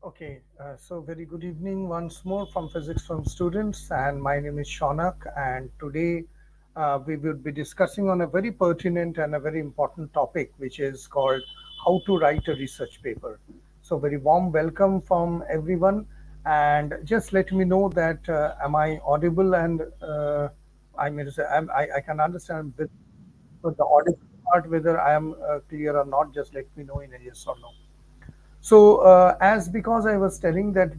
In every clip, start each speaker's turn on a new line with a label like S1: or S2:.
S1: Okay, so very good evening once more from Physics from Students, and my name is Shaunak, and today we will be discussing on a very pertinent and a very important topic, which is called how to write a research paper. So very warm welcome from everyone, and just let me know that am I audible and I mean to say I can understand but the audible part whether I am clear or not. Just let me know in a yes or no. So, as because I was telling that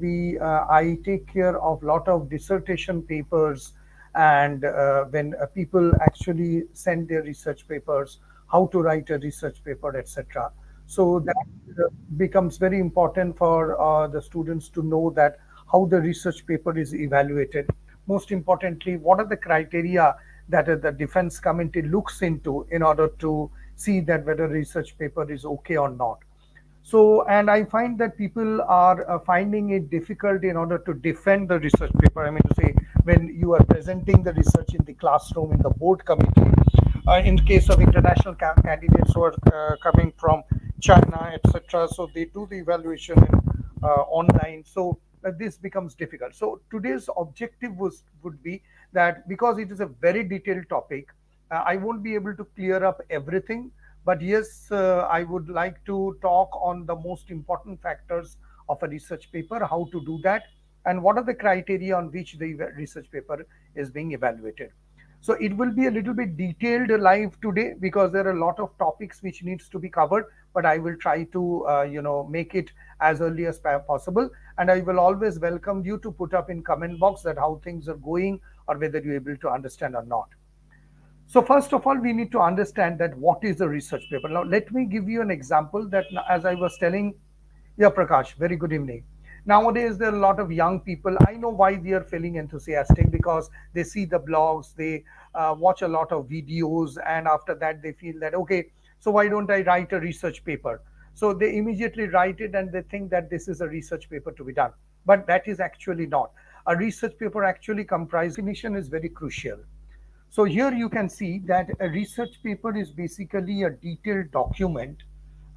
S1: I take care of lot of dissertation papers, and when people actually send their research papers, how to write a research paper, etc. So that becomes very important for the students to know that how the research paper is evaluated. Most importantly, what are the criteria that the defense committee looks into in order to see that whether research paper is okay or not. So, and I find that people are finding it difficult in order to defend the research paper. I mean to say, when you are presenting the research in the classroom, in the board committee, in case of international candidates who are coming from China, etc. So they do the evaluation online. So this becomes difficult. So today's objective would be that because it is a very detailed topic, I won't be able to clear up everything, but yes, I would like to talk on the most important factors of a research paper, how to do that, and what are the criteria on which the research paper is being evaluated. So it will be a little bit detailed live today because there are a lot of topics which needs to be covered, but I will try to make it as early as possible, and I will always welcome you to put up in comment box that how things are going or whether you're able to understand or not. So first of all, we need to understand that what is a research paper. Now, let me give you an example that as I was telling, yeah, Prakash, very good evening. Nowadays, there are a lot of young people. I know why they are feeling enthusiastic because they see the blogs, they watch a lot of videos, and after that, they feel that, okay, so why don't I write a research paper? So they immediately write it and they think that this is a research paper to be done. But that is actually not. A research paper actually comprises definition is very crucial. So here you can see that a research paper is basically a detailed document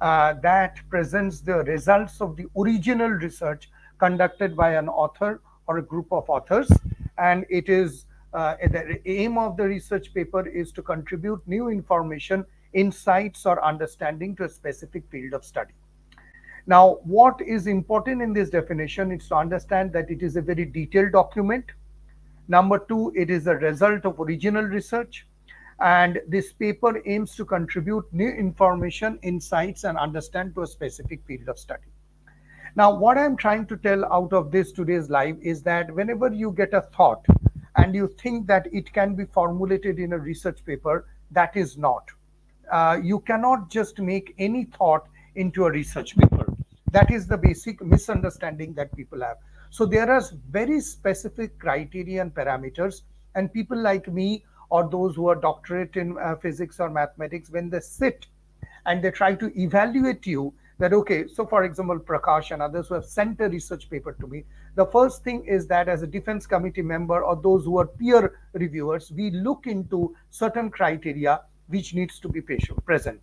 S1: that presents the results of the original research conducted by an author or a group of authors. And it is the aim of the research paper is to contribute new information, insights, or understanding to a specific field of study. Now, what is important in this definition is to understand that it is a very detailed document. Number two, it is a result of original research. And this paper aims to contribute new information, insights, and understand to a specific field of study. Now, what I'm trying to tell out of this today's live is that whenever you get a thought and you think that it can be formulated in a research paper, that is not. You cannot just make any thought into a research paper. That is the basic misunderstanding that people have. So there are very specific criteria and parameters, and people like me or those who are doctorate in physics or mathematics, when they sit and they try to evaluate you, that okay, so for example, Prakash and others who have sent a research paper to me, the first thing is that as a defense committee member or those who are peer reviewers, we look into certain criteria which needs to be present.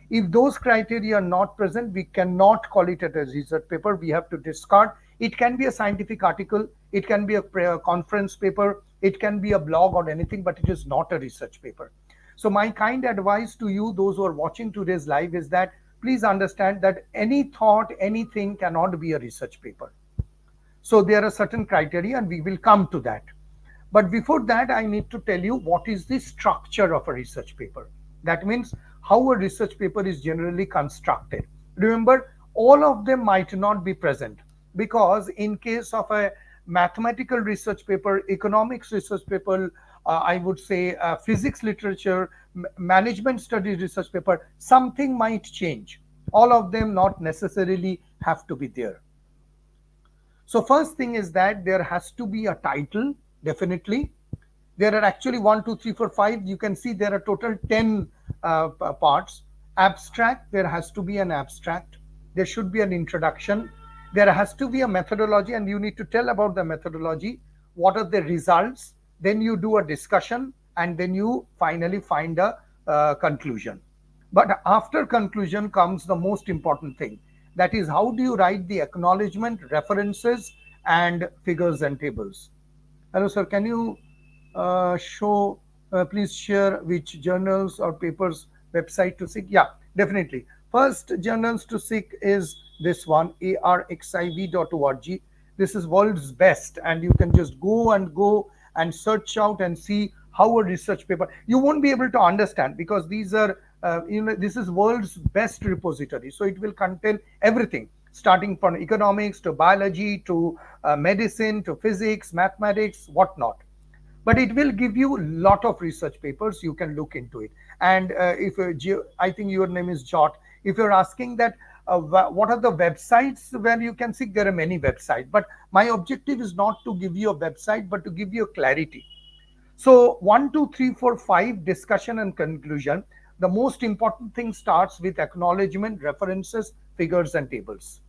S1: If those criteria are not present, we cannot call it a research paper. We have to discard. It can be a scientific article, it can be a conference paper, it can be a blog or anything, but it is not a research paper. So my kind advice to you, those who are watching today's live, is that please understand that any thought, anything cannot be a research paper. So there are certain criteria and we will come to that. But before that, I need to tell you what is the structure of a research paper. That means how a research paper is generally constructed. Remember, all of them might not be present because in case of a mathematical research paper, economics research paper, I would say physics literature, management studies research paper, something might change. All of them not necessarily have to be there. So first thing is that there has to be a title, definitely. There are actually 1, 2, 3, 4, 5. You can see there are total 10 parts. Abstract, there has to be an abstract. There should be an introduction. There has to be a methodology, and you need to tell about the methodology. What are the results? Then you do a discussion, and then you finally find a conclusion. But after conclusion comes the most important thing. That is, how do you write the acknowledgement, references, and figures and tables? Hello, sir. Can you please share which journals or papers website to seek? Yeah, definitely. First journals to seek is this one, arxiv.org. This is world's best, and you can just go and search out and see how a research paper. You won't be able to understand because these are, this is world's best repository. So it will contain everything, starting from economics to biology to medicine to physics, mathematics, whatnot, but it will give you a lot of research papers. You can look into it. And if I think your name is Jot, if you're asking that what are the websites where you can see, there are many websites, but my objective is not to give you a website but to give you a clarity. So 1, 2, 3, 4, 5, discussion and conclusion. The most important thing starts with acknowledgement, references, figures and tables.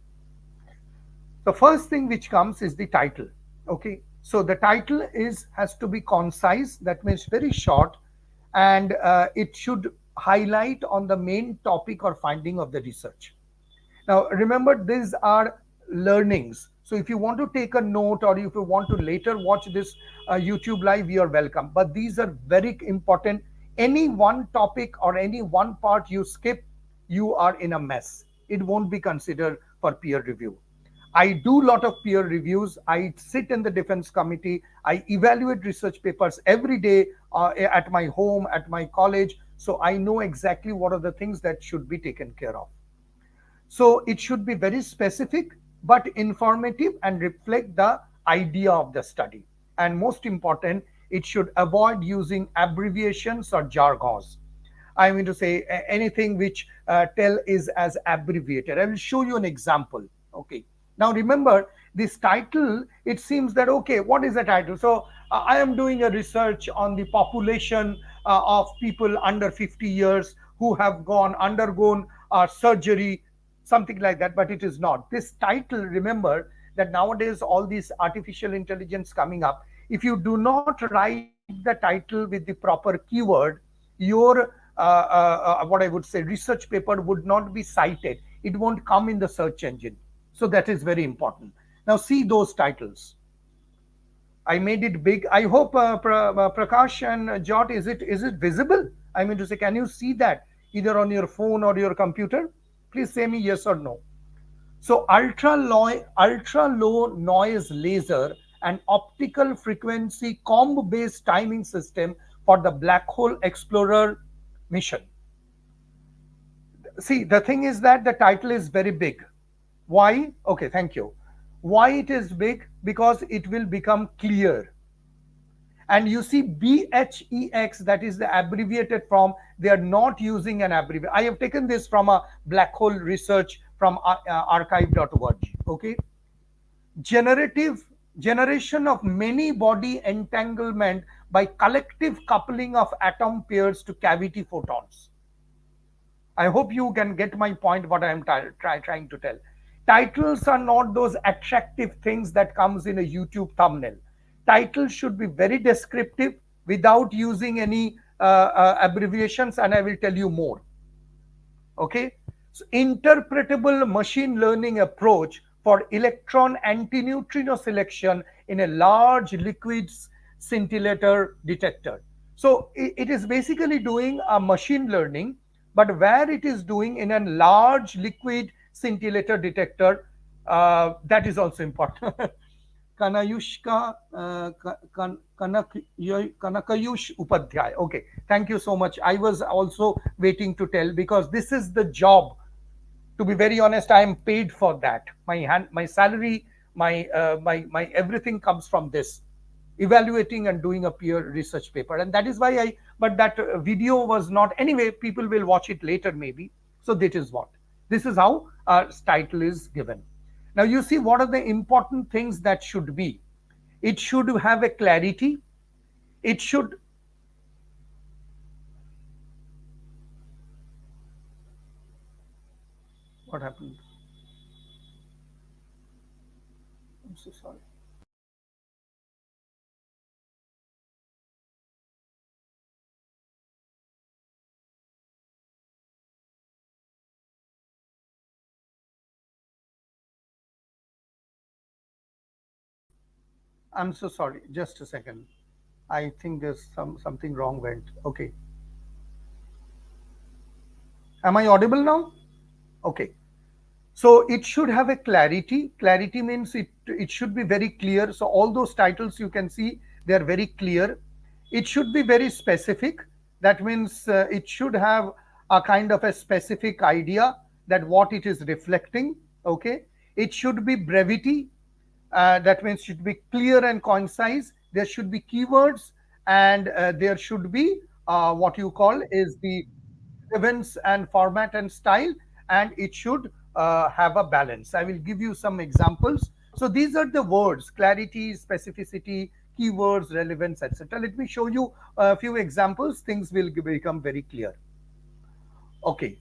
S1: The first thing which comes is the title. Okay, so the title is has to be concise, that means very short, and it should highlight on the main topic or finding of the research. Now remember, these are learnings, so if you want to take a note or if you want to later watch this YouTube live, you are welcome, but these are very important. Any one topic or any one part you skip, you are in a mess. It won't be considered for peer review. I do a lot of peer reviews. I sit in the defense committee. I evaluate research papers every day at my home, at my college. So I know exactly what are the things that should be taken care of. So it should be very specific but informative and reflect the idea of the study. And most important, it should avoid using abbreviations or jargons. I mean to say anything which tell is as abbreviated. I will show you an example. Okay. Now remember this title, it seems that, okay, what is the title? So I am doing a research on the population of people under 50 years who have undergone surgery, something like that, but it is not. This title, remember that nowadays all these artificial intelligence coming up, if you do not write the title with the proper keyword, your what I would say research paper would not be cited. It won't come in the search engine. So that is very important. Now see those titles. I made it big. I hope Prakash and Jot, is it visible? I mean to say, can you see that either on your phone or your computer? Please say me yes or no. So ultra low noise laser and optical frequency comb based timing system for the Black Hole Explorer mission. See, the thing is that the title is very big. Why? Okay, thank you. Why it is big? Because it will become clear. And you see BHEX, that is the abbreviated form. They are not using an abbreviation. I have taken this from a black hole research from archive.org. Okay. Generative generation of many body entanglement by collective coupling of atom pairs to cavity photons. I hope you can get my point, what I am trying to tell. Titles are not those attractive things that comes in a YouTube thumbnail. Titles should be very descriptive without using any abbreviations, and I will tell you more. Okay. So interpretable machine learning approach for electron antineutrino selection in a large liquid scintillator detector. So it is basically doing a machine learning, but where it is doing in a large liquid scintillator detector, that is also important. Kanayushka Kanakayush Upadhyay. Okay, thank you so much. I was also waiting to tell because this is the job. To be very honest, I am paid for that. My salary, my everything comes from this, evaluating and doing a peer research paper, and that is why I. But that video was not anyway. People will watch it later, maybe. So that is what. This is how our title is given. Now you see what are the important things that should be. It should have a clarity. It should. What happened? I'm so sorry. I'm so sorry. Just a second. I think there's something wrong went. Okay. Am I audible now? Okay. So it should have a clarity. Clarity means it should be very clear. So all those titles you can see, they are very clear. It should be very specific. That means it should have a kind of a specific idea that what it is reflecting. Okay. It should be brevity. That means it should be clear and concise. There should be keywords, and there should be what you call is the events and format and style, and it should have a balance. I will give you some examples. So these are the words: clarity, specificity, keywords, relevance, etc. Let me show you a few examples. Things will become very clear. Okay,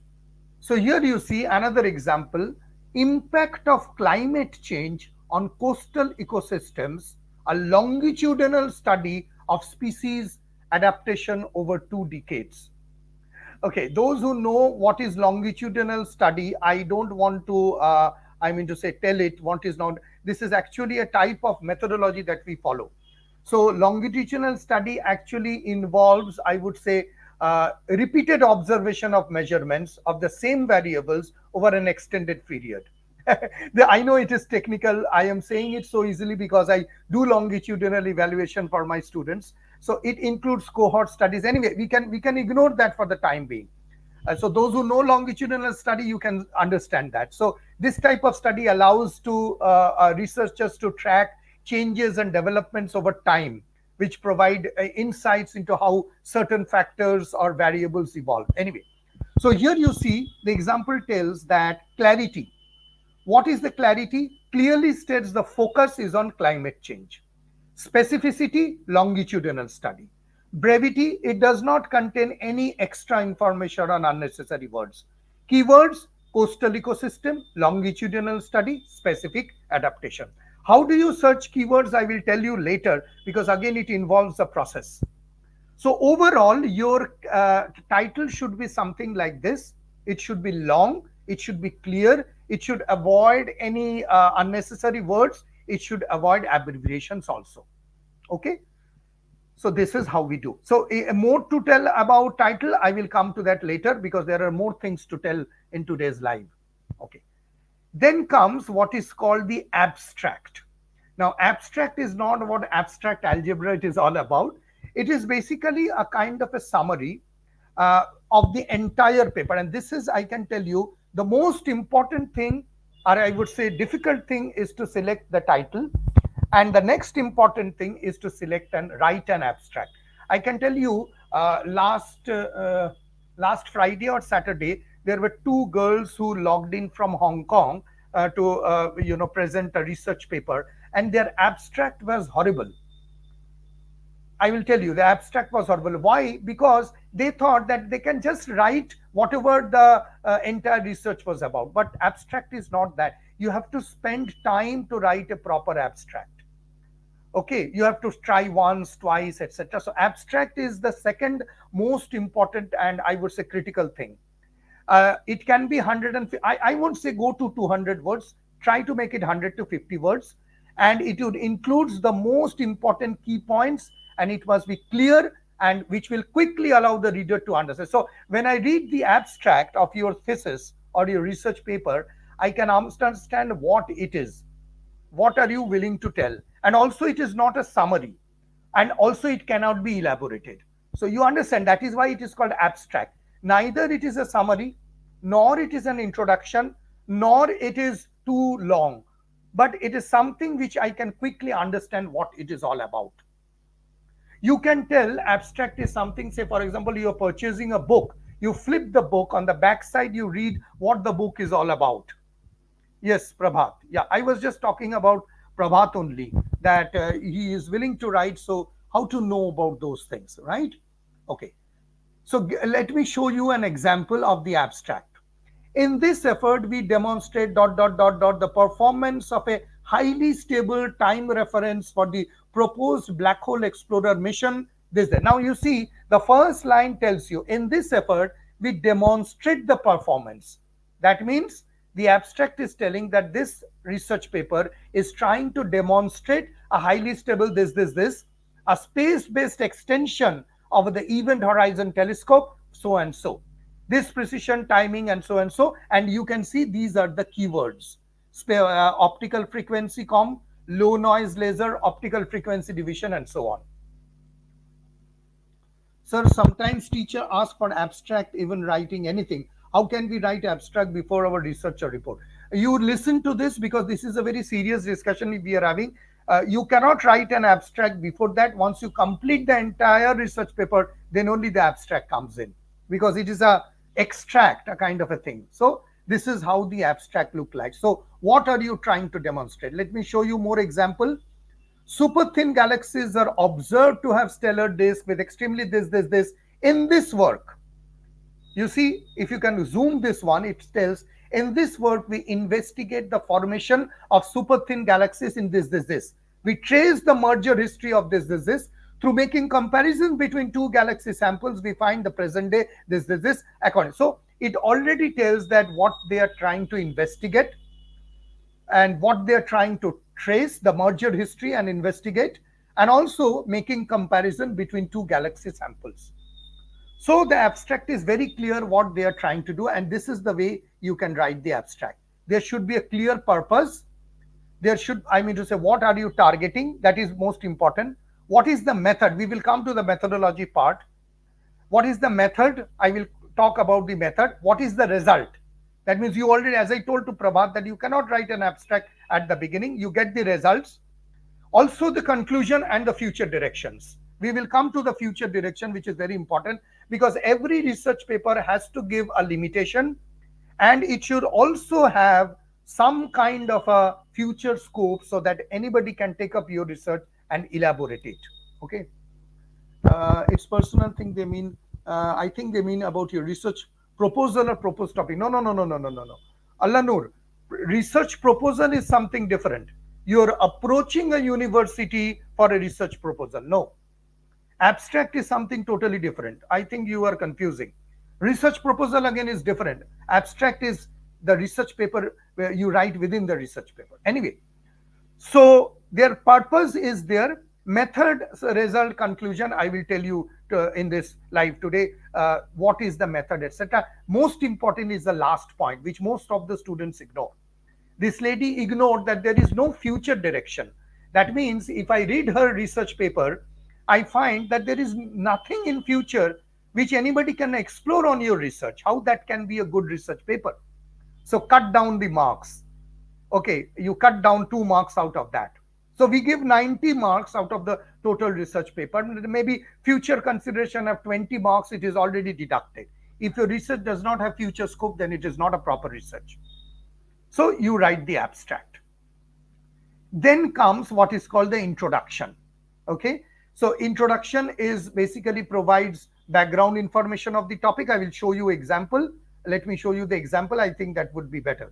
S1: so here you see another example: impact of climate change on coastal ecosystems, a longitudinal study of species adaptation over 2 decades. Okay, those who know what is longitudinal study, I don't want to, I mean to say, tell it what is not. This is actually a type of methodology that we follow. So longitudinal study actually involves, I would say, repeated observation of measurements of the same variables over an extended period. I know it is technical. I am saying it so easily because I do longitudinal evaluation for my students. So it includes cohort studies. Anyway, we can ignore that for the time being. So those who know longitudinal study, you can understand that. So this type of study allows to researchers to track changes and developments over time, which provide insights into how certain factors or variables evolve. Anyway, so here you see the example tells that clarity. What is the clarity? Clearly states the focus is on climate change. Specificity, longitudinal study. Brevity, it does not contain any extra information on unnecessary words. Keywords, coastal ecosystem, longitudinal study, specific adaptation. How do you search keywords? I will tell you later, because again it involves a process. So overall, your title should be something like this. It should be long, it should be clear, it should avoid any unnecessary words, it should avoid abbreviations also. Okay, so this is how we do. So more to tell about title, I will come to that later because there are more things to tell in today's live. Okay, then comes what is called the abstract. Now abstract is not what abstract algebra it is all about. It is basically a kind of a summary of the entire paper, and this is, I can tell you, the most important thing, or I would say difficult thing, is to select the title, and the next important thing is to select and write an abstract. I can tell you, last Friday or Saturday, there were 2 girls who logged in from Hong Kong to present a research paper, and their abstract was horrible. I will tell you, the abstract was horrible. Why? Because they thought that they can just write whatever the entire research was about. But abstract is not that. You have to spend time to write a proper abstract. Okay, you have to try once, twice, etc. So abstract is the second most important and I would say critical thing. It can be 150. I won't say go to 200 words. Try to make it 100 to 50 words, and it would includes the most important key points, and it must be clear and which will quickly allow the reader to understand. So when I read the abstract of your thesis or your research paper, I can understand what it is. What are you willing to tell? And also it is not a summary, and also it cannot be elaborated. So you understand that is why it is called abstract. Neither it is a summary, nor it is an introduction, nor it is too long, but it is something which I can quickly understand what it is all about. You can tell abstract is something, say for example, you are purchasing a book, you flip the book, on the back side you read what the book is all about. Yes, Prabhat. Yeah, I was just talking about Prabhat only, that he is willing to write, so how to know about those things, right? Okay. So let me show you an example of the abstract. In this effort, we demonstrate ... the performance of a highly stable time reference for the proposed black hole explorer mission. Now you see the first line tells you, in this effort, we demonstrate the performance. That means The abstract is telling that this research paper is trying to demonstrate a highly stable this, a space-based extension of the Event Horizon Telescope, so and so. This precision, timing, and so and so. And you can see these are the keywords. Optical frequency comb, low noise laser, optical frequency division, and so on. Sir, sometimes teacher asks for abstract even writing anything. How can we write abstract before our research or report? You listen to this because this is a very serious discussion we are having. You cannot write an abstract before that. Once you complete the entire research paper, then only the abstract comes in, because it is a extract, a kind of a thing. So this is how the abstract look like. So what are you trying to demonstrate? Let me show you more example. Super thin galaxies are observed to have stellar disk with extremely this. In this work, you see, if you can zoom this one, it tells, in this work, we investigate the formation of super thin galaxies in this. We trace the merger history of this. Through making comparison between two galaxy samples, we find the present day this according. So it already tells that what they are trying to investigate and what they are trying to trace, the merger history and investigate, and also making comparison between two galaxy samples. So the abstract is very clear what they are trying to do, and this is the way you can write the abstract. There should be a clear purpose. There should, I mean to say, what are you targeting? That is most important. What is the method? We will come to the methodology part. What is the method? I will talk about the method. What is the result? That means you already, as I told to Prabhat, that you cannot write an abstract at the beginning. You get the results. Also the conclusion and the future directions. We will come to the future direction, which is very important, because every research paper has to give a limitation, and it should also have some kind of a future scope so that anybody can take up your research and elaborate it. Okay. It's personal thing they mean. I think they mean about your research proposal or proposed topic. No. Allah Noor, research proposal is something different. You're approaching a university for a research proposal. No. Abstract is something totally different. I think you are confusing. Research proposal again is different. Abstract is the research paper where you write within the research paper. Anyway, so their purpose is their method, result, conclusion. I will tell you in this live today what is the method, etc. Most important is the last point, which most of the students ignore. This lady ignored that there is no future direction. That means if I read her research paper, I find that there is nothing in future which anybody can explore on your research. How that can be a good research paper? So cut down the marks. Okay, you cut down 2 marks out of that. So we give 90 marks out of the total research paper. Maybe future consideration of 20 marks, it is already deducted. If your research does not have future scope, then it is not a proper research. So you write the abstract. Then comes what is called the introduction. Okay, so introduction is basically provides background information of the topic. I will show you example. Let me show you the example. I think that would be better.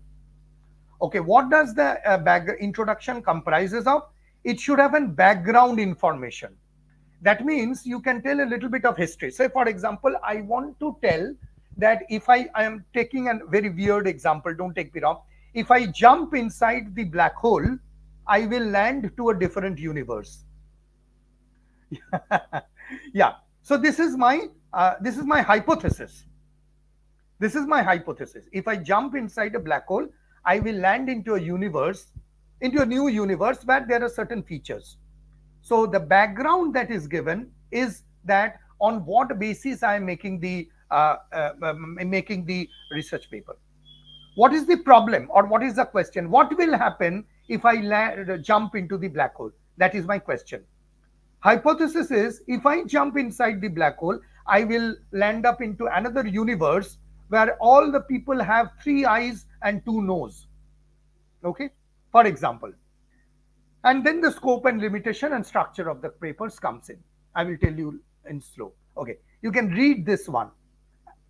S1: Okay, what does the introduction comprises of? It should have a background information. That means you can tell a little bit of history. Say, for example, I want to tell that if I am taking a very weird example, don't take me wrong. If I jump inside the black hole, I will land to a different universe. Yeah. So this is my hypothesis. This is my hypothesis. If I jump inside a black hole, I will land into a universe, into a new universe where there are certain features. So the background that is given is that on what basis I am making the research paper. What is the problem, or what is the question? What will happen if I jump into the black hole? That is my question. Hypothesis is, if I jump inside the black hole, I will land up into another universe where all the people have 3 eyes and 2 noses. Okay, for example. And then the scope and limitation and structure of the papers comes in. I will tell you in slow. Okay, you can read this one.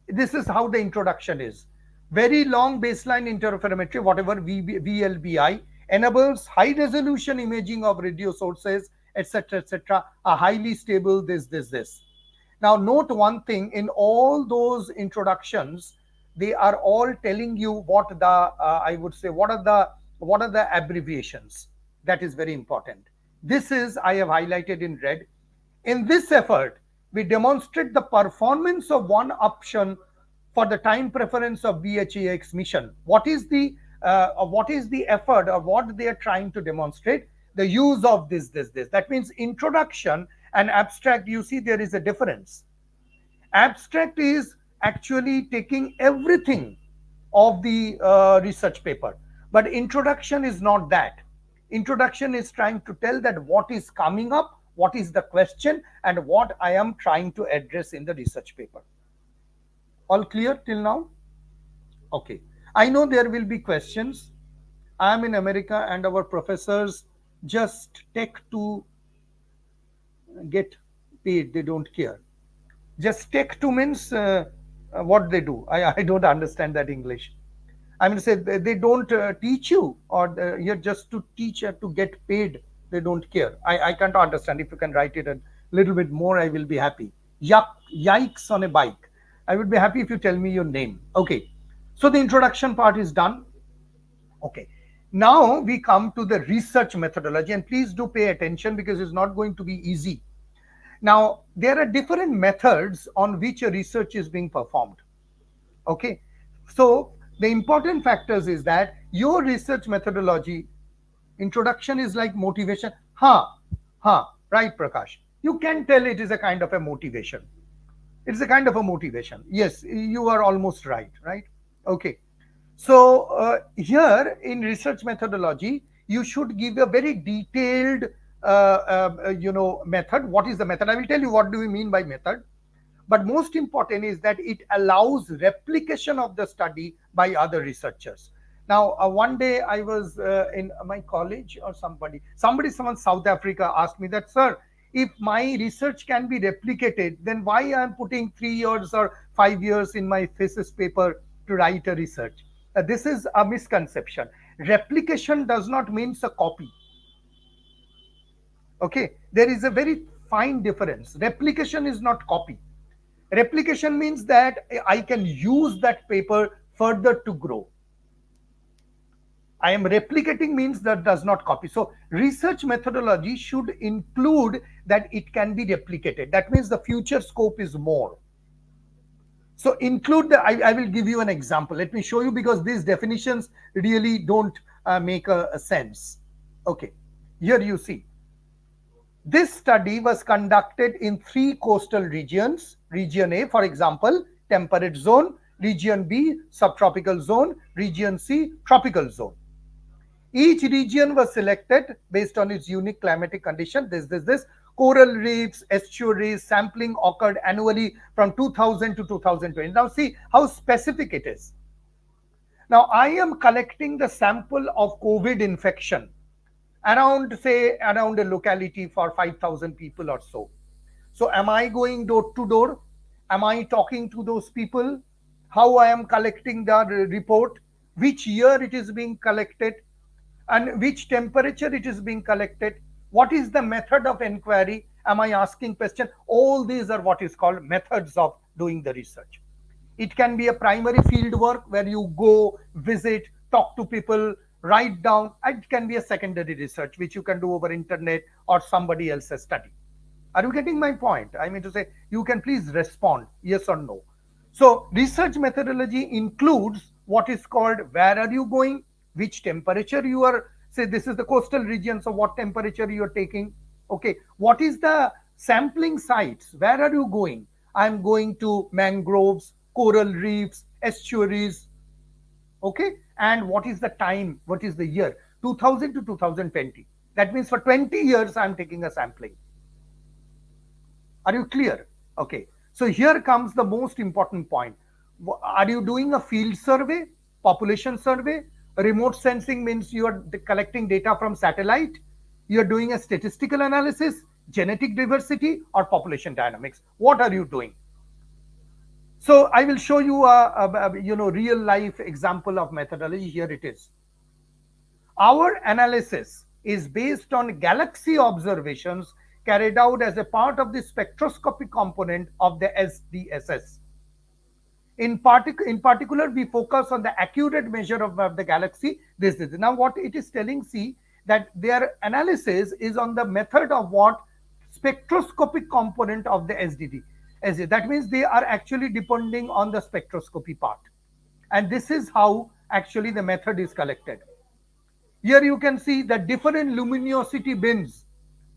S1: This is how the introduction is. Very long baseline interferometry, whatever VLBI, enables high resolution imaging of radio sources, etc., a highly stable this. Now note one thing, in all those introductions, they are all telling you what the I would say what are the abbreviations. That is very important. This is I have highlighted in red. In this effort, we demonstrate the performance of one option for the time preference of VHAX mission. What is the effort or what they are trying to demonstrate? The use of this. That means introduction and abstract. You see, there is a difference. Abstract is actually taking everything of the research paper, but introduction is not that. Introduction is trying to tell that what is coming up, what is the question, and what I am trying to address in the research paper. All clear till now? Okay. I know there will be questions. I am in America and our professors just take to get paid. They don't care. Just take to means what they do. I don't understand that English. I mean, say they don't teach you, or you're just to teach to get paid. They don't care. I can't understand. If you can write it a little bit more, I will be happy. Yuck, yikes on a bike. I would be happy if you tell me your name. Okay. So the introduction part is done. Okay. Now we come to the research methodology, and please do pay attention because it's not going to be easy. Now, there are different methods on which a research is being performed. Okay. So the important factors is that your research methodology, introduction is like motivation. Right, Prakash. You can tell it is a kind of a motivation. It's a kind of a motivation. Yes, you are almost right, right? Okay. So here in research methodology, you should give a very detailed method. What is the method? I will tell you what do we mean by method. But most important is that it allows replication of the study by other researchers. Now, one day I was in my college or someone South Africa asked me that, sir, if my research can be replicated, then why I am putting 3 years or 5 years in my thesis paper to write a research? This is a misconception. Replication does not mean a copy. Okay, there is a very fine difference. Replication is not copy. Replication means that I can use that paper further to grow. I am replicating means that does not copy. So research methodology should include that it can be replicated. That means the future scope is more. So include I will give you an example. Let me show you because these definitions really don't make a sense. Okay, here you see. This study was conducted in 3 coastal regions. Region A, for example, temperate zone. Region B, subtropical zone. Region C, tropical zone. Each region was selected based on its unique climatic condition. This. Coral reefs, estuaries, sampling occurred annually from 2000 to 2020. Now see how specific it is. Now I am collecting the sample of COVID infection around a locality for 5,000 people or so. So am I going door to door? Am I talking to those people? How I am collecting the report? Which year it is being collected? And which temperature it is being collected? What is the method of inquiry? Am I asking questions? All these are what is called methods of doing the research. It can be a primary field work where you go, visit, talk to people, write down. It can be a secondary research which you can do over internet or somebody else's study. Are you getting my point? I mean to say, you can please respond yes or no. So research methodology includes what is called where are you going, which temperature you are, say this is the coastal region, so what temperature you are taking. Okay, what is the sampling sites, where are you going? I am going to mangroves, coral reefs, estuaries. Okay, and what is the time, what is the year? 2000 to 2020. That means for 20 years I am taking a sampling. Are you clear? Okay, so here comes the most important point. Are you doing a field survey, population survey? Remote sensing means you are collecting data from satellite. You are doing a statistical analysis, genetic diversity, or population dynamics. What are you doing? So I will show you a real life example of methodology. Here it is. Our analysis is based on galaxy observations carried out as a part of the spectroscopic component of the SDSS. In particular, we focus on the accurate measure of the galaxy. This is now what it is telling. See that their analysis is on the method of what spectroscopic component of the SDD. That means they are actually depending on the spectroscopy part, and this is how actually the method is collected. Here you can see the different luminosity bins,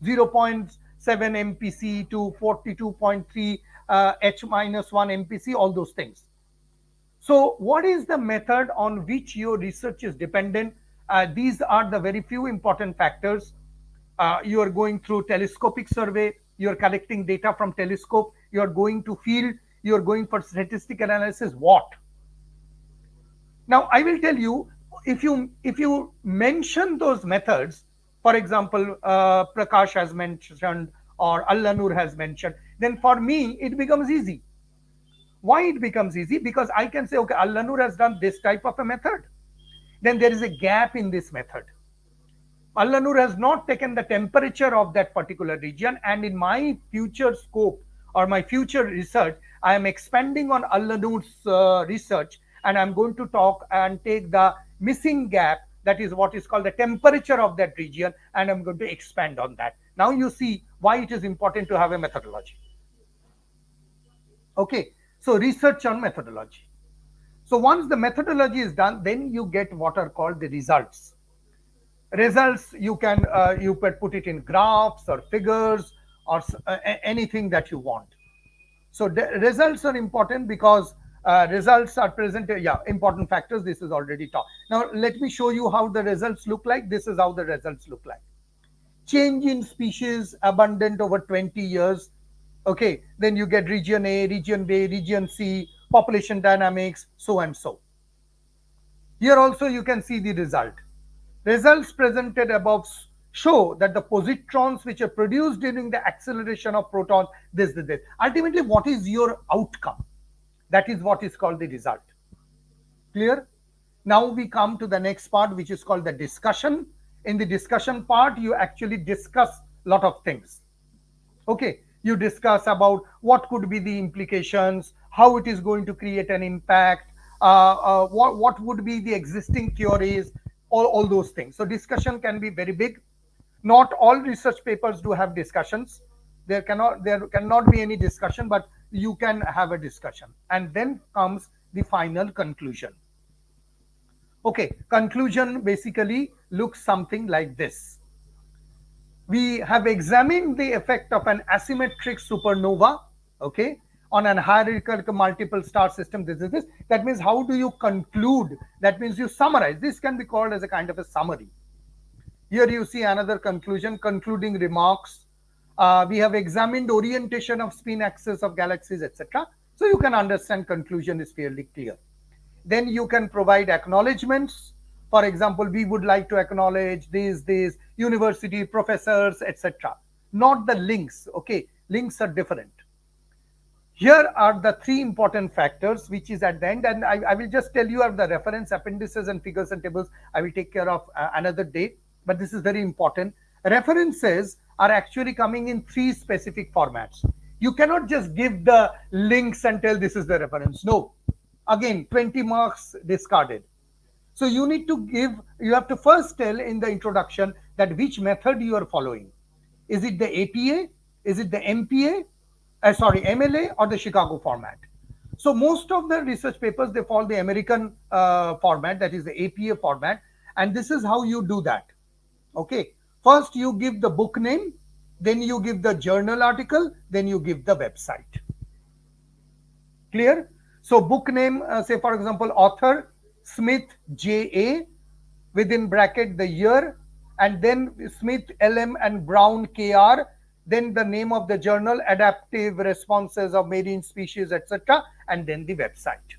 S1: 0.7 MPC to 42.3 H minus 1 MPC, all those things. So what is the method on which your research is dependent? These are the very few important factors. You are going through telescopic survey, you are collecting data from telescope, you are going to field, you are going for statistical analysis. What? Now I will tell you, if you mention those methods, for example, Prakash has mentioned or Al-Nur has mentioned, then for me it becomes easy. Why it becomes easy? Because I can say, okay, Al-Nur has done this type of a method. Then there is a gap in this method. Al-Nur has not taken the temperature of that particular region, and in my future scope or my future research, I am expanding on Al-Nur's research, and I'm going to talk and take the missing gap, that is what is called the temperature of that region, and I'm going to expand on that. Now you see why it is important to have a methodology. Okay, so research on methodology. So once the methodology is done, then you get what are called the results. Results, you can put it in graphs or figures or anything that you want. So the results are important because results are present. Yeah, important factors. This is already taught. Now let me show you how the results look like. This is how the results look like. Change in species abundant over 20 years. Okay, then you get region A, region B, region C, population dynamics, so and so. Here also you can see the result. Results presented above show that the positrons which are produced during the acceleration of protons, this. Ultimately, what is your outcome? That is what is called the result. Clear? Now we come to the next part, which is called the discussion. In the discussion part, you actually discuss a lot of things. Okay, you discuss about what could be the implications, how it is going to create an impact, what would be the existing theories, all those things. So discussion can be very big. Not all research papers do have discussions. There cannot be any discussion, but you can have a discussion. And then comes the final conclusion. Okay, conclusion basically looks something like this. We have examined the effect of an asymmetric supernova, okay, on an hierarchical multiple star system. This is this. That means how do you conclude? That means you summarize. This can be called as a kind of a summary. Here you see another conclusion, concluding remarks. We have examined orientation of spin axis of galaxies, etc. So you can understand conclusion is fairly clear. Then you can provide acknowledgements. For example, we would like to acknowledge these university professors, etc. Not the links. Okay, links are different. Here are the three important factors, which is at the end, and I will just tell you of the reference appendices and figures and tables. I will take care of another day, but this is very important. References are actually coming in three specific formats. You cannot just give the links and tell this is the reference. No, again, 20 marks discarded. So you need to you have to first tell in the introduction that which method you are following. Is it the APA? Is it the MPA? MLA or the Chicago format? So most of the research papers, they follow the American format, that is the APA format. And this is how you do that. Okay. First you give the book name, then you give the journal article, then you give the website. Clear? So book name, say for example, author Smith J.A. within bracket the year, and then Smith L.M. and Brown K.R. Then the name of the journal, Adaptive Responses of Marine Species, etc. and then the website.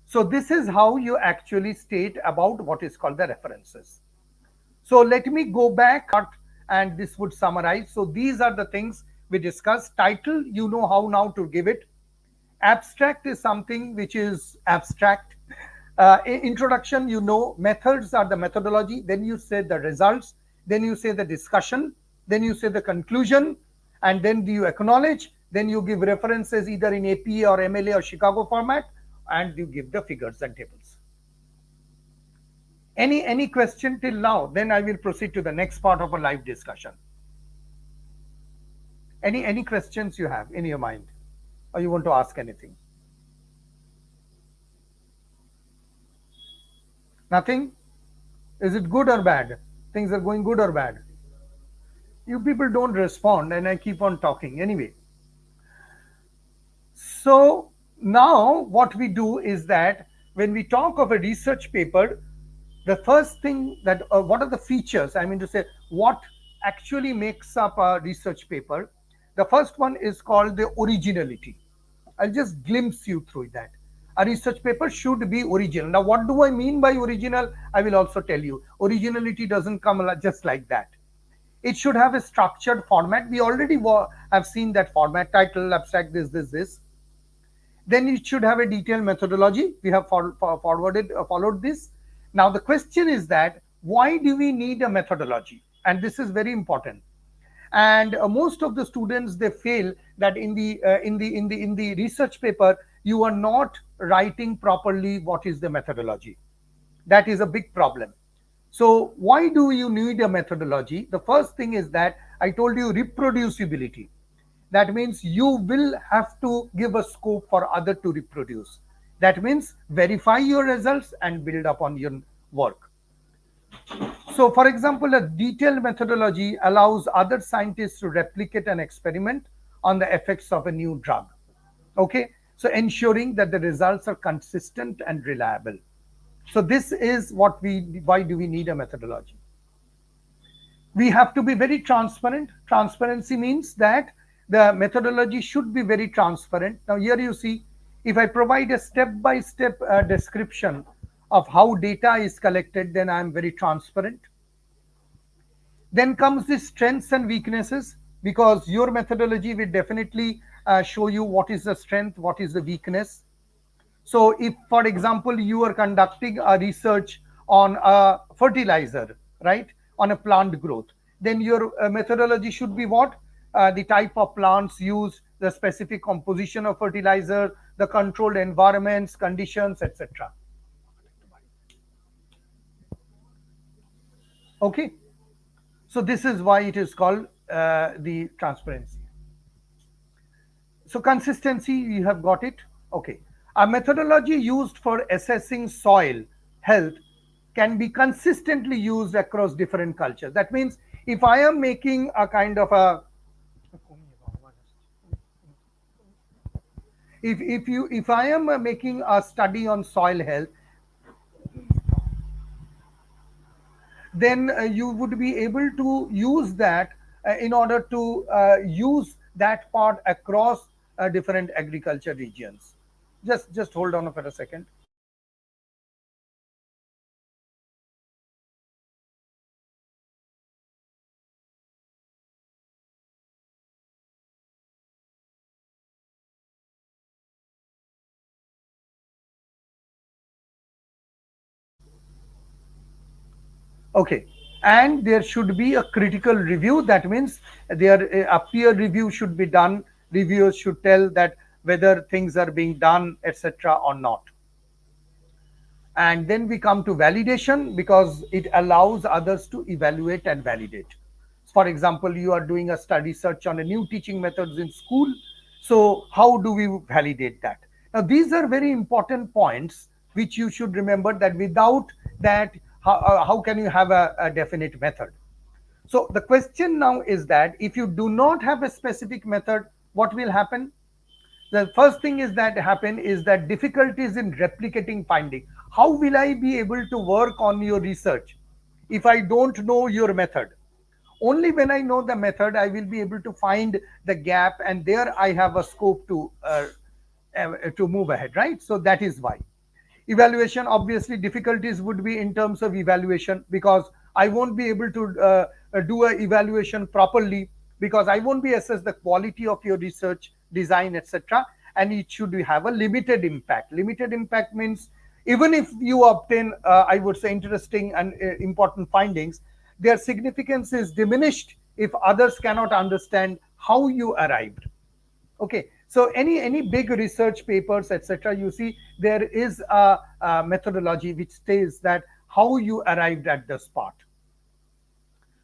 S1: So this is how you actually state about what is called the references. So let me go back and this would summarize. So these are the things we discussed. Title, you know how now to give it. Abstract is something which is abstract. Introduction, you know, methods are the methodology. Then you say the results. Then you say the discussion. Then you say the conclusion. And then do you acknowledge? Then you give references either in APA or MLA or Chicago format, and you give the figures and tables. Any question till now? Then I will proceed to the next part of a live discussion. Any questions you have in your mind, or you want to ask anything? Nothing? Is it good or bad? Things are going good or bad? You people don't respond, and I keep on talking anyway. So now what we do is that when we talk of a research paper, the first thing that what are the features, I mean to say, what actually makes up a research paper? The first one is called the originality. I'll just glimpse you through that. A research paper should be original. Now, what do I mean by original? I will also tell you. Originality doesn't come just like that. It should have a structured format. We already have seen that format: title, abstract, this. Then it should have a detailed methodology. We have followed this. Now the question is that why do we need a methodology? And this is very important. And most of the students, they fail that in the research paper you are not writing properly what is the methodology. That is a big problem. So why do you need a methodology? The first thing is that I told you reproducibility. That means you will have to give a scope for other to reproduce. That means verify your results and build upon your work. So for example, a detailed methodology allows other scientists to replicate an experiment on the effects of a new drug. Okay, so ensuring that the results are consistent and reliable. So this is why do we need a methodology? We have to be very transparent. Transparency means that the methodology should be very transparent. Now here you see, if I provide a step-by-step description of how data is collected, then I am very transparent. Then comes the strengths and weaknesses, because your methodology will definitely show you what is the strength, what is the weakness. So if, for example, you are conducting a research on a fertilizer, right, on a plant growth, then your methodology should be what? The type of plants used, the specific composition of fertilizer, the controlled environments, conditions, etc. Okay, so this is why it is called the transparency. So consistency, you have got it. Okay, a methodology used for assessing soil health can be consistently used across different cultures. That means if I am making a kind of a if I am making a study on soil health, then you would be able to use that in order to use that part across different agriculture regions. Just hold on for a second. Okay, and there should be a critical review. That means a peer review should be done. Reviewers should tell that whether things are being done, etc., or not. And then we come to validation, because it allows others to evaluate and validate. For example, you are doing a study search on a new teaching methods in school. So how do we validate that? Now, these are very important points which you should remember, that without that, how can you have a definite method? So the question now is that if you do not have a specific method, what will happen? The first thing is that happen is that difficulties in replicating finding. How will I be able to work on your research if I don't know your method? Only when I know the method, I will be able to find the gap, and there I have a scope to move ahead, right? So that is why. Evaluation, obviously difficulties would be in terms of evaluation, because I won't be able to do an evaluation properly, because I won't be assess the quality of your research design, etc. And it should have a limited impact. Limited impact means even if you obtain, I would say, interesting and important findings, their significance is diminished if others cannot understand how you arrived. Okay, so any big research papers, etc., you see there is a methodology which states that how you arrived at this part.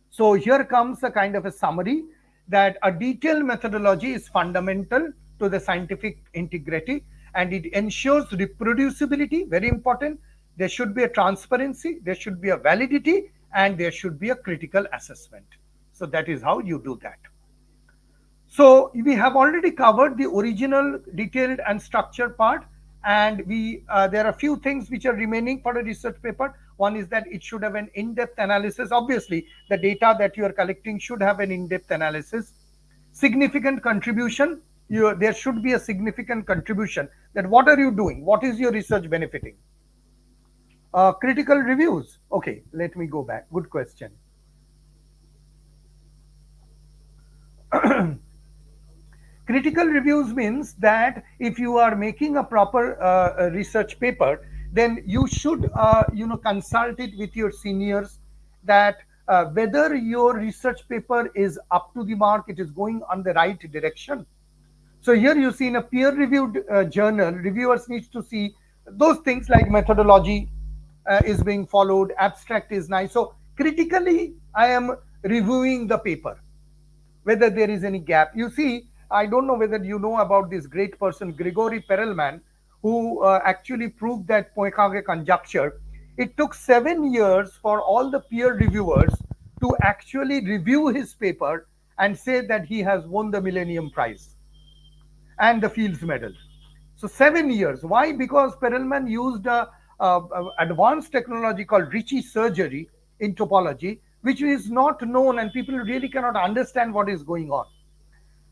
S1: So here comes a kind of a summary that a detailed methodology is fundamental to the scientific integrity, and it ensures reproducibility, very important. There should be a transparency, there should be a validity, and there should be a critical assessment. So that is how you do that. So we have already covered the original, detailed, and structured part, and there are a few things which are remaining for a research paper. One is that it should have an in-depth analysis. Obviously, the data that you are collecting should have an in-depth analysis. Significant contribution. There should be a significant contribution. That what are you doing? What is your research benefiting? Critical reviews. Okay, let me go back. Good question. Critical reviews means that if you are making a proper research paper, then you should consult it with your seniors, that whether your research paper is up to the mark, it is going on the right direction. So here you see in a peer-reviewed journal, reviewers need to see those things like methodology is being followed, abstract is nice. So critically, I am reviewing the paper, whether there is any gap. You see, I don't know whether you know about this great person, Grigori Perelman, who actually proved that Poincare conjecture. It took 7 years for all the peer reviewers to actually review his paper and say that he has won the Millennium Prize and the Fields Medal. So 7 years. Why? Because Perelman used a advanced technology called Ricci surgery in topology, which is not known and people really cannot understand what is going on.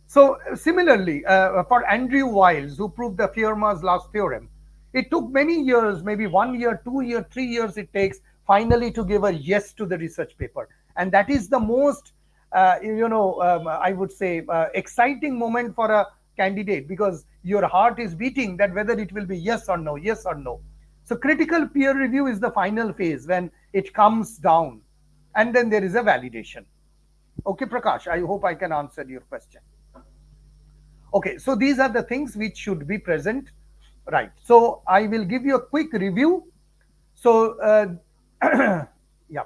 S1: So similarly, for Andrew Wiles, who proved the Fermat's last theorem, it took many years, maybe 1 year, 2 years, 3 years it takes finally to give a yes to the research paper. And that is the most, I would say, exciting moment for a candidate, because your heart is beating that whether it will be yes or no, yes or no. So critical peer review is the final phase when it comes down, and then there is a validation. Okay, Prakash, I hope I can answer your question. Okay, so these are the things which should be present, right? So I will give you a quick review. So yeah,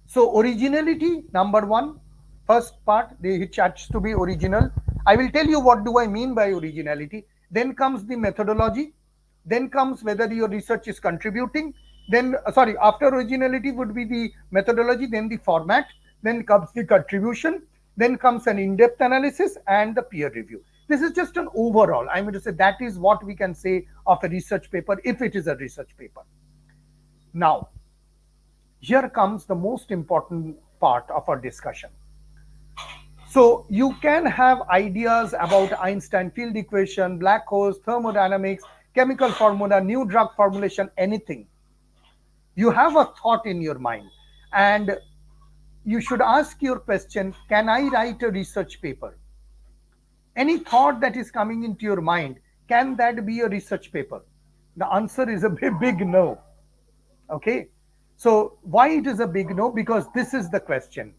S1: so originality, number one, first part, it has to be original. I will tell you what do I mean by originality. Then comes the methodology. Then comes whether your research is contributing. Then, after originality would be the methodology, then the format, then comes the contribution, then comes an in-depth analysis and the peer review. This is just an overall. I'm going to say that is what we can say of a research paper if it is a research paper. Now, here comes the most important part of our discussion. So you can have ideas about Einstein field equation, black holes, thermodynamics, chemical formula, new drug formulation, anything. You have a thought in your mind and you should ask your question, can I write a research paper? Any thought that is coming into your mind, can that be a research paper? The answer is a big no. Okay. So why it is a big no? Because this is the question.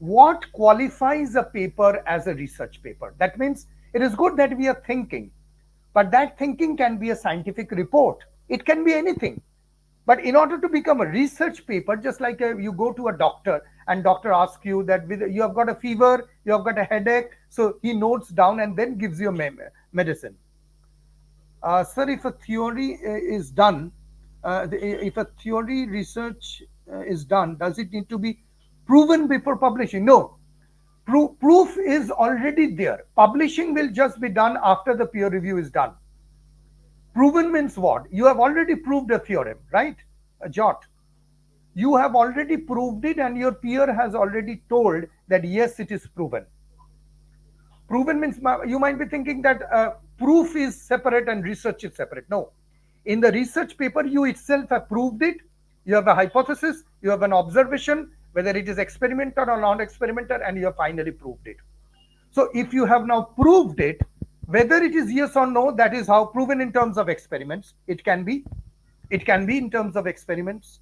S1: What qualifies a paper as a research paper? That means it is good that we are thinking, but that thinking can be a scientific report. It can be anything. But in order to become a research paper, just like you go to a doctor and doctor asks you that you have got a fever, you have got a headache, so he notes down and then gives you a medicine. Sir, if a theory is done, if a theory research is done, does it need to be proven before publishing? No. Proof is already there. Publishing will just be done after the peer review is done. Proven means what? You have already proved a theorem, right? A jot. You have already proved it and your peer has already told that yes, it is proven. Proven means you might be thinking that proof is separate and research is separate. No. In the research paper, you itself have proved it. You have a hypothesis, you have an observation, whether it is experimental or non-experimental, and you have finally proved it. So if you have now proved it, whether it is yes or no, that is how proven in terms of experiments. It can be in terms of experiments.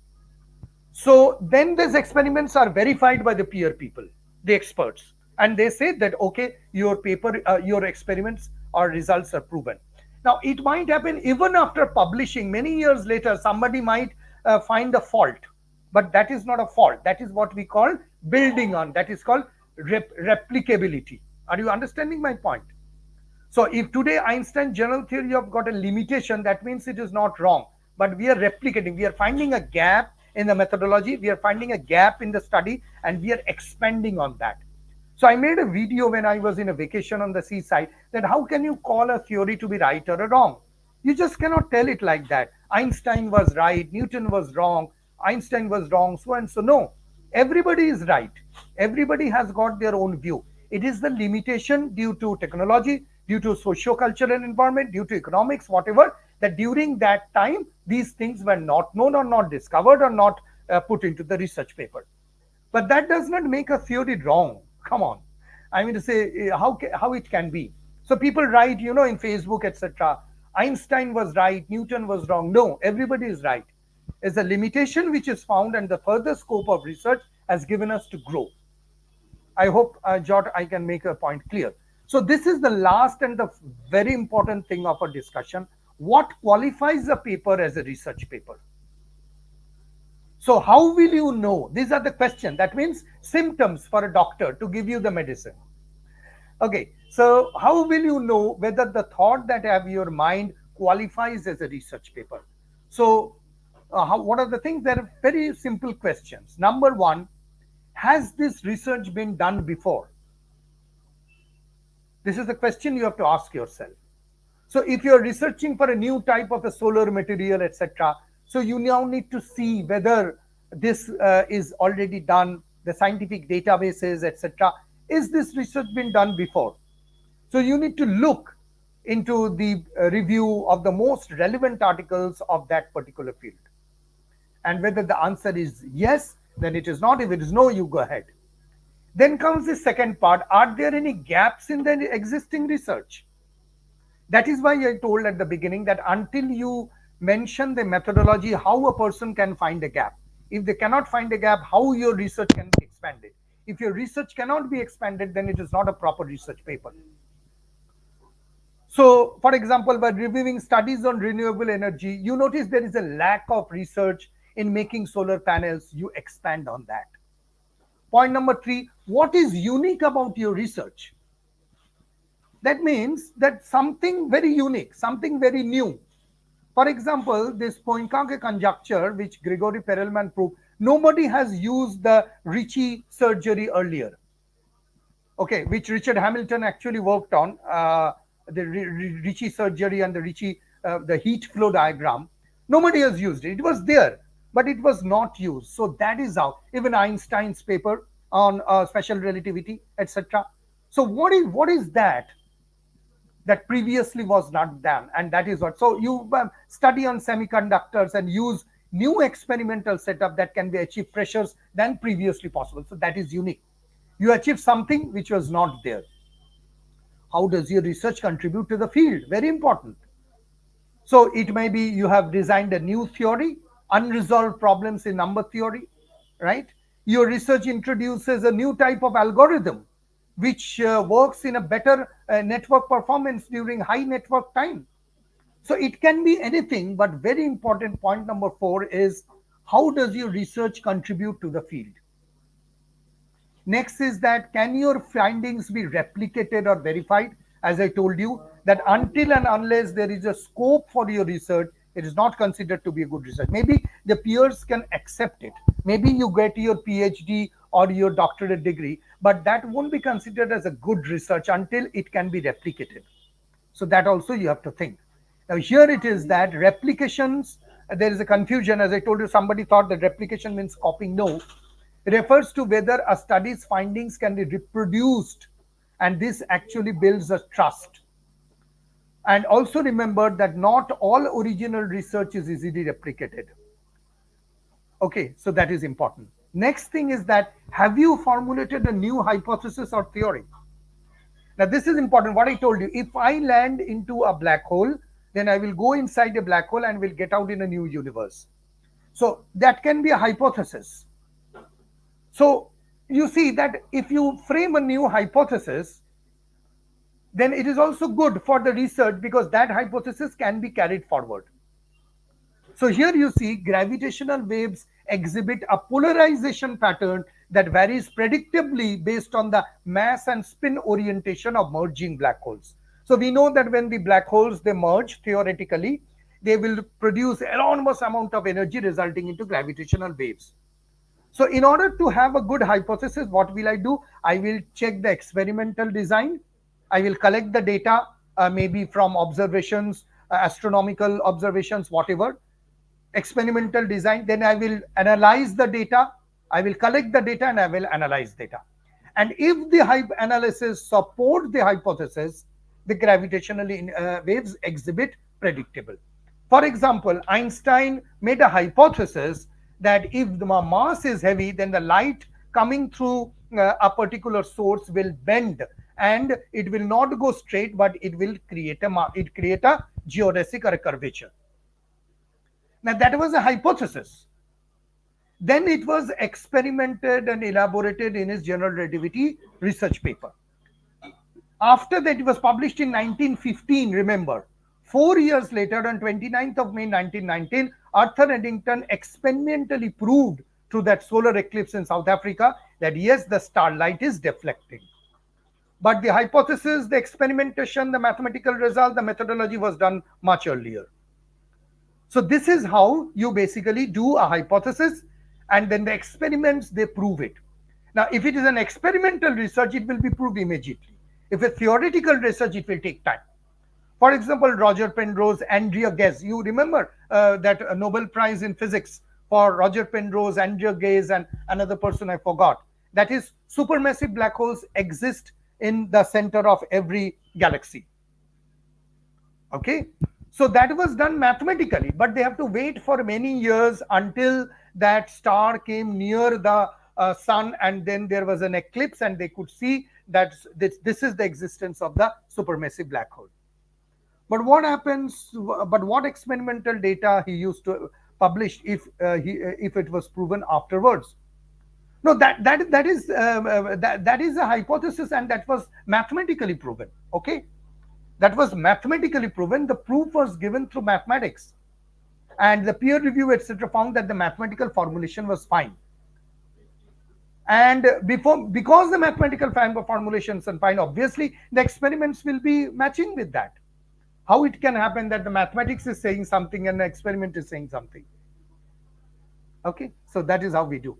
S1: So then these experiments are verified by the peer people, the experts. and they say that okay, your paper, your experiments or results are proven. Now it might happen even after publishing, many years later somebody might find a fault, but that is not a fault. That is what we call building on. That is called replicability. Are you understanding my point? So if today Einstein general theory have got a limitation, that means it is not wrong. But we are replicating, we are finding a gap in the methodology, we are finding a gap in the study, and we are expanding on that. So I made a video when I was in a vacation on the seaside that how can you call a theory to be right or wrong? You just cannot tell it like that. Einstein was right, Newton was wrong, Einstein was wrong, so and so. No, everybody is right. Everybody has got their own view. It is the limitation due to technology, due to socio-cultural environment, due to economics, whatever, that during that time, these things were not known or not discovered or not put into the research paper. But that does not make a theory wrong. Come on. I mean to say, how it can be. So people write, in Facebook, etc. Einstein was right, Newton was wrong. No, everybody is right. It's a limitation which is found, and the further scope of research has given us to grow. I hope, Jot, I can make a point clear. So this is the last and the very important thing of our discussion. What qualifies a paper as a research paper? So how will you know? These are the questions. That means symptoms for a doctor to give you the medicine. Okay, so how will you know whether the thought that have your mind qualifies as a research paper? So what are the things? There are very simple questions. Number one, has this research been done before? This is the question you have to ask yourself. So if you're researching for a new type of a solar material, etc., so you now need to see whether this is already done, the scientific databases, etc. Is this research been done before? So you need to look into the review of the most relevant articles of that particular field. And whether the answer is yes, then it is not. If it is no, you go ahead. Then comes the second part. Are there any gaps in the existing research? That is why I told at the beginning that until you mention the methodology, how a person can find a gap. If they cannot find a gap, how your research can be expanded. If your research cannot be expanded, then it is not a proper research paper. So, for example, by reviewing studies on renewable energy, you notice there is a lack of research in making solar panels. You expand on that. Point number three, what is unique about your research? That means that something very unique, something very new. For example, this Poincare conjecture, which Gregory Perelman proved, nobody has used the Ricci surgery earlier. Okay, which Richard Hamilton actually worked on, the Ricci surgery and the Ricci, the heat flow diagram. Nobody has used it. It was there, but it was not used. So that is how, even Einstein's paper on special relativity, etc. So what is that previously was not done? And that is what, so you study on semiconductors and use new experimental setup that can be achieve pressures than previously possible. So that is unique. You achieve something which was not there. How does your research contribute to the field? Very important. So it may be you have designed a new theory, unresolved problems in number theory, right? Your research introduces a new type of algorithm which works in a better network performance during high network time. So it can be anything, but very important point number 4 is how does your research contribute to the field? Next is that can your findings be replicated or verified? As I told you, that until and unless there is a scope for your research, it is not considered to be a good research. Maybe the peers can accept it. Maybe you get your PhD or your doctorate degree, but that won't be considered as a good research until it can be replicated. So that also you have to think. Now here it is that replications, there is a confusion. As I told you, somebody thought that replication means copying. No, it refers to whether a study's findings can be reproduced, and this actually builds a trust. And also remember that not all original research is easily replicated. Okay, so that is important. Next thing is that have you formulated a new hypothesis or theory? Now this is important. What I told you, if I land into a black hole, then I will go inside a black hole and will get out in a new universe. So that can be a hypothesis. So you see that if you frame a new hypothesis, then it is also good for the research because that hypothesis can be carried forward. So here you see gravitational waves exhibit a polarization pattern that varies predictably based on the mass and spin orientation of merging black holes. So we know that when the black holes they merge, theoretically, they will produce enormous amount of energy resulting into gravitational waves. So in order to have a good hypothesis, what will I do? I will check the experimental design. I will collect the data, maybe from observations, astronomical observations, whatever experimental design. Then I will analyze the data. I will collect the data and I will analyze data. And if the analysis support the hypothesis, the gravitational waves exhibit predictable. For example, Einstein made a hypothesis that if the mass is heavy, then the light coming through a particular source will bend and it will not go straight, but it will create a geodesic or a curvature. Now that was a hypothesis. Then it was experimented and elaborated in his general relativity research paper. After that, it was published in 1915, remember. 4 years later, on 29th of May 1919, Arthur Eddington experimentally proved through that solar eclipse in South Africa that yes, the starlight is deflecting. But the hypothesis, the experimentation, the mathematical result, the methodology was done much earlier. So this is how you basically do a hypothesis, and then the experiments, they prove it. Now, if it is an experimental research, it will be proved immediately. If a theoretical research, it will take time. For example, Roger Penrose, Andrea Ghez. You remember that Nobel Prize in Physics for Roger Penrose, Andrea Ghez, and another person I forgot. That is, supermassive black holes exist in the center of every galaxy. Okay, so that was done mathematically, but they have to wait for many years until that star came near the sun, and then there was an eclipse, and they could see that this is the existence of the supermassive black hole. But what happens? But what experimental data he used to publish if it was proven afterwards? No, that is a hypothesis, and that was mathematically proven. Okay, that was mathematically proven. The proof was given through mathematics, and the peer review, etc., found that the mathematical formulation was fine. And because the mathematical formulations are fine, obviously the experiments will be matching with that. How it can happen that the mathematics is saying something and the experiment is saying something? Okay, so that is how we do.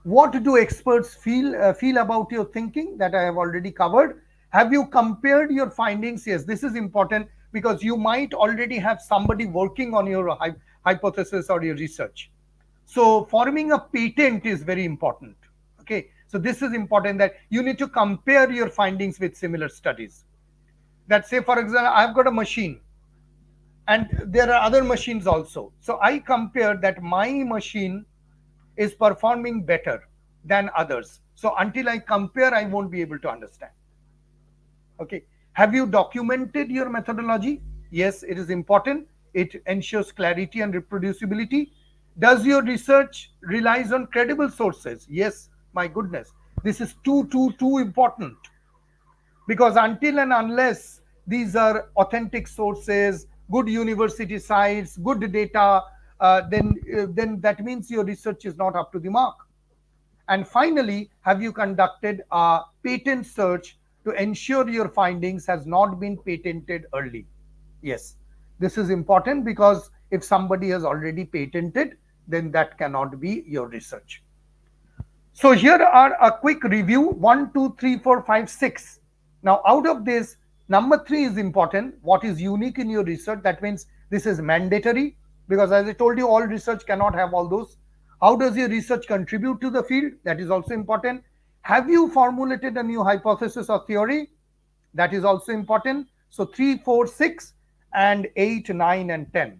S1: What do experts feel about your thinking? That I have already covered. Have you compared your findings? Yes, this is important because you might already have somebody working on your hypothesis or your research. So forming a patent is very important. Okay, so this is important that you need to compare your findings with similar studies. That say, for example, I've got a machine and there are other machines also. So I compare that my machine is performing better than others. So until I compare, I won't be able to understand. Okay. Have you documented your methodology? Yes, it is important. It ensures clarity and reproducibility. Does your research relies on credible sources? Yes, my goodness. This is too important. Because until and unless these are authentic sources, good university sites, good data, then that means your research is not up to the mark. And finally, have you conducted a patent search to ensure your findings has not been patented early? Yes, this is important because if somebody has already patented, then that cannot be your research. So here are a quick review: 1, 2, 3, 4, 5, 6. Now, out of this, number 3 is important. What is unique in your research? That means this is mandatory because, as I told you, all research cannot have all those. How does your research contribute to the field? That is also important. Have you formulated a new hypothesis or theory? That is also important. So 3, 4, 6, and 8, 9, and 10.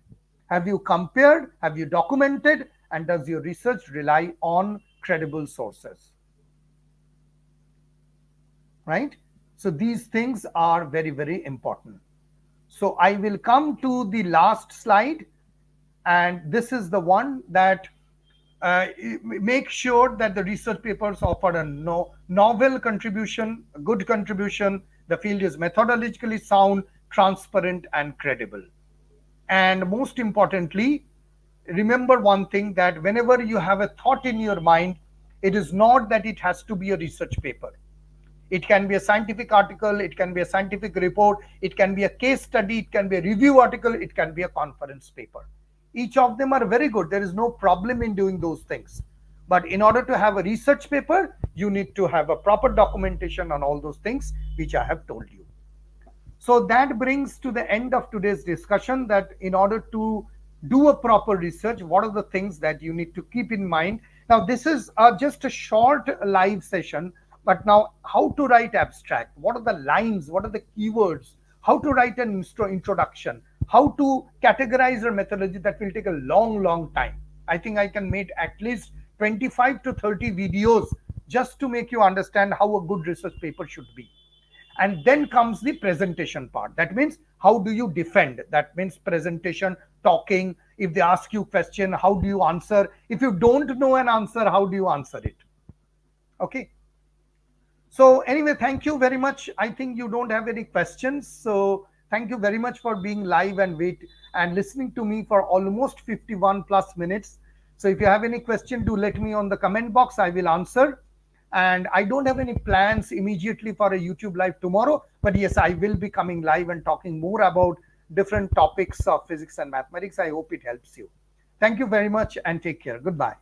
S1: Have you compared? Have you documented? And does your research rely on credible sources? Right? So these things are very, very important. So I will come to the last slide, and this is the one that make sure that the research papers offer a novel contribution, a good contribution. The field is methodologically sound, transparent, and credible. And most importantly, remember one thing, that whenever you have a thought in your mind, it is not that it has to be a research paper. It can be a scientific article, it can be a scientific report, it can be a case study, it can be a review article, it can be a conference paper. Each of them are very good. There is no problem in doing those things. But in order to have a research paper, you need to have a proper documentation on all those things which I have told you. So that brings to the end of today's discussion, that in order to do a proper research, what are the things that you need to keep in mind. Now, this is just a short live session, but now how to write abstract, what are the lines, what are the keywords, how to write an introduction, how to categorize a methodology, that will take a long time. I think I can make at least 25 to 30 videos just to make you understand how a good research paper should be. And then comes the presentation part. That means how do you defend? That means presentation, talking. If they ask you question, how do you answer? If you don't know an answer, how do you answer it? Okay. So anyway, thank you very much. I think you don't have any questions. So thank you very much for being live and listening to me for almost 51 plus minutes. So if you have any question, do let me on the comment box. I will answer. And I don't have any plans immediately for a YouTube live tomorrow, but yes, I will be coming live and talking more about different topics of physics and mathematics. I hope it helps you. Thank you very much and take care. Goodbye.